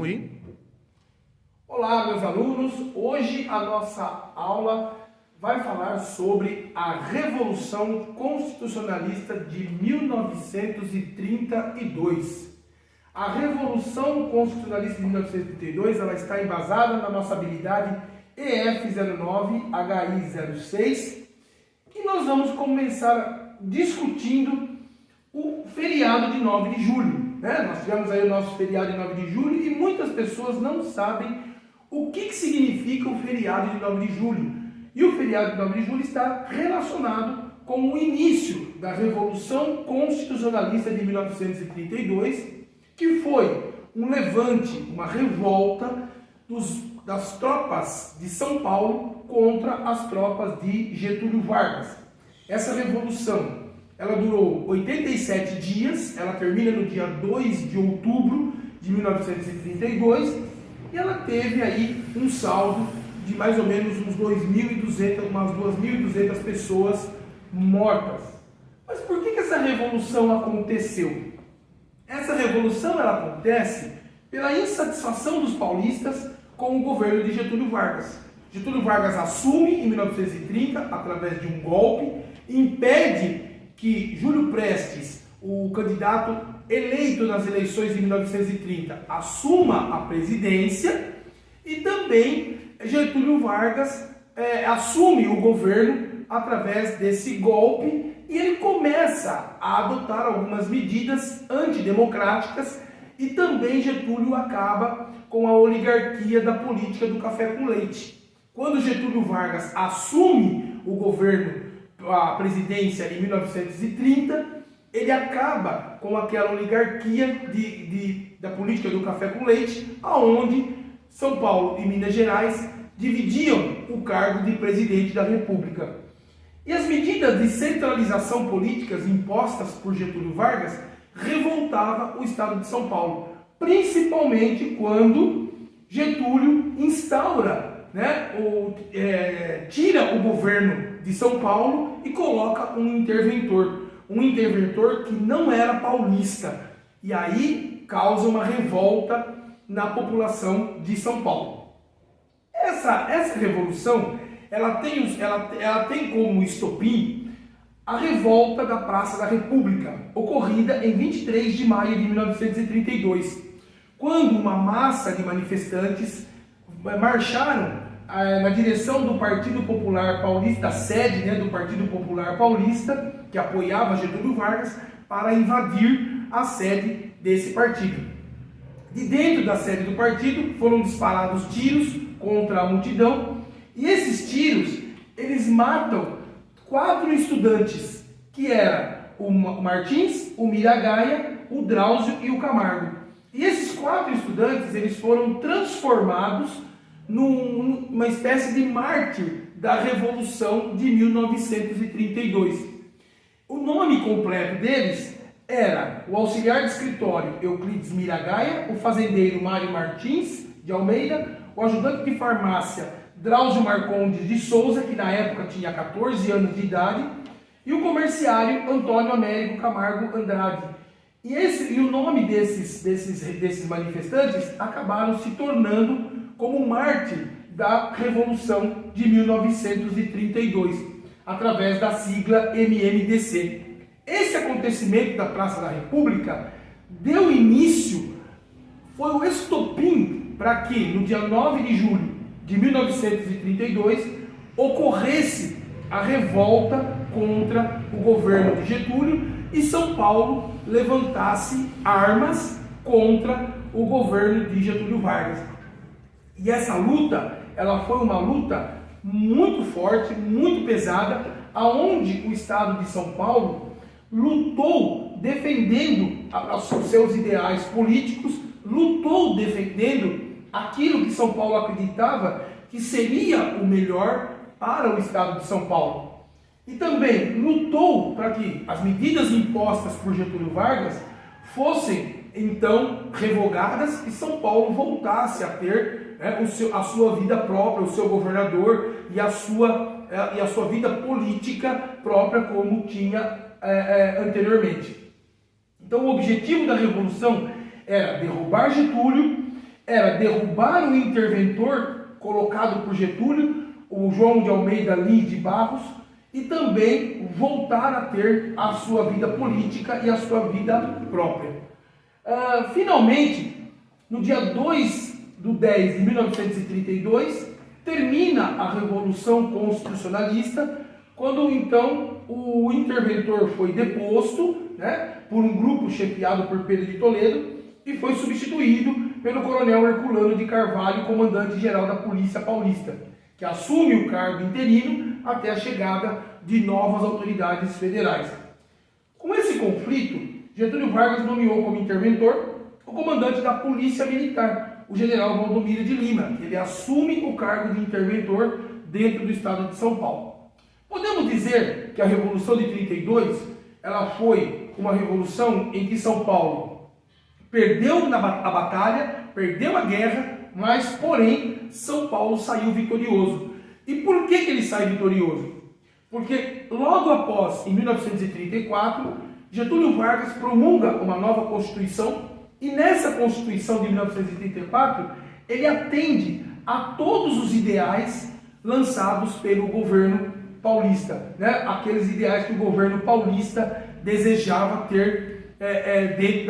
Oi. Olá, meus alunos. Hoje a nossa aula vai falar sobre a Revolução Constitucionalista de 1932. A Revolução Constitucionalista de 1932 ela está embasada na nossa habilidade EF09-HI06 e nós vamos começar discutindo o feriado de 9 de julho. Nós tivemos aí o nosso feriado de 9 de julho e muitas pessoas não sabem o que significa o feriado de 9 de julho. E o feriado de 9 de julho está relacionado com o início da Revolução Constitucionalista de 1932, que foi um levante, uma revolta das tropas de São Paulo contra as tropas de Getúlio Vargas. Essa revolução ela durou 87 dias, ela termina no dia 2 de outubro de 1932 e ela teve aí um saldo de mais ou menos umas 2.200 pessoas mortas. Mas por que essa revolução aconteceu? Essa revolução ela acontece pela insatisfação dos paulistas com o governo de Getúlio Vargas. Getúlio Vargas assume em 1930 através de um golpe, impede que Júlio Prestes, o candidato eleito nas eleições de 1930, assuma a presidência e também Getúlio Vargas assume o governo através desse golpe e ele começa a adotar algumas medidas antidemocráticas e também Getúlio acaba com a oligarquia da política do café com leite. Quando Getúlio Vargas assume o governo, a presidência em 1930, ele acaba com aquela oligarquia da política do café com leite, aonde São Paulo e Minas Gerais dividiam o cargo de presidente da República. E as medidas de centralização políticas impostas por Getúlio Vargas revoltavam o estado de São Paulo, principalmente quando Getúlio instaura, tira o governo de São Paulo e coloca um interventor que não era paulista, e aí causa uma revolta na população de São Paulo. Essa revolução ela tem como estopim a revolta da Praça da República, ocorrida em 23 de maio de 1932, quando uma massa de manifestantes marcharam na direção do Partido Popular Paulista, a sede do Partido Popular Paulista, que apoiava Getúlio Vargas, para invadir a sede desse partido. De dentro da sede do partido foram disparados tiros contra a multidão, e esses tiros, eles matam 4 estudantes, que eram o Martins, o Miragaia, o Drauzio e o Camargo. E esses 4 estudantes, eles foram transformados numa espécie de mártir da Revolução de 1932. O nome completo deles era o auxiliar de escritório Euclides Miragaia, o fazendeiro Mário Martins de Almeida, o ajudante de farmácia Drauzio Marcondes de Souza, que na época tinha 14 anos de idade, e o comerciário Antônio Américo Camargo Andrade. E o nome desses manifestantes acabaram se tornando como mártir da Revolução de 1932, através da sigla MMDC. Esse acontecimento da Praça da República deu início, foi o estopim para que no dia 9 de julho de 1932 ocorresse a revolta contra o governo de Getúlio e São Paulo levantasse armas contra o governo de Getúlio Vargas. E essa luta, ela foi uma luta muito forte, muito pesada, aonde o estado de São Paulo lutou defendendo os seus ideais políticos, lutou defendendo aquilo que São Paulo acreditava que seria o melhor para o estado de São Paulo. E também lutou para que as medidas impostas por Getúlio Vargas fossem então revogadas e São Paulo voltasse a ter a sua vida própria, o seu governador e a sua vida política própria como tinha anteriormente. Então o objetivo da Revolução era derrubar Getúlio era derrubar o interventor colocado por Getúlio, o João de Almeida Lins de Barros, e também voltar a ter a sua vida política e a sua vida própria. Finalmente, no dia 2/10 de 1932, termina a Revolução Constitucionalista, quando então o interventor foi deposto, né, por um grupo chefiado por Pedro de Toledo e foi substituído pelo coronel Herculano de Carvalho, comandante-geral da Polícia Paulista, que assume o cargo interino até a chegada de novas autoridades federais. Com esse conflito, Getúlio Vargas nomeou como interventor o comandante da Polícia Militar, o general Valdomiro de Lima, que ele assume o cargo de interventor dentro do estado de São Paulo. Podemos dizer que a Revolução de 32 ela foi uma revolução em que São Paulo perdeu a batalha, perdeu a guerra, mas, porém, São Paulo saiu vitorioso. E por que ele sai vitorioso? Porque logo após, em 1934, Getúlio Vargas promulga uma nova Constituição, e nessa Constituição de 1934, ele atende a todos os ideais lançados pelo governo paulista, né? Aqueles ideais que o governo paulista desejava ter dentro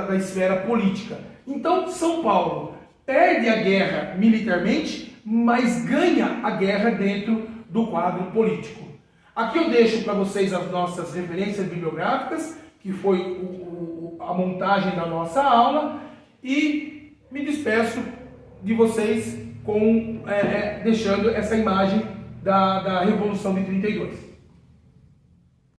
da esfera política. Então, São Paulo perde a guerra militarmente, mas ganha a guerra dentro do quadro político. Aqui eu deixo para vocês as nossas referências bibliográficas, que foi a montagem da nossa aula, e me despeço de vocês deixando essa imagem da Revolução de 32.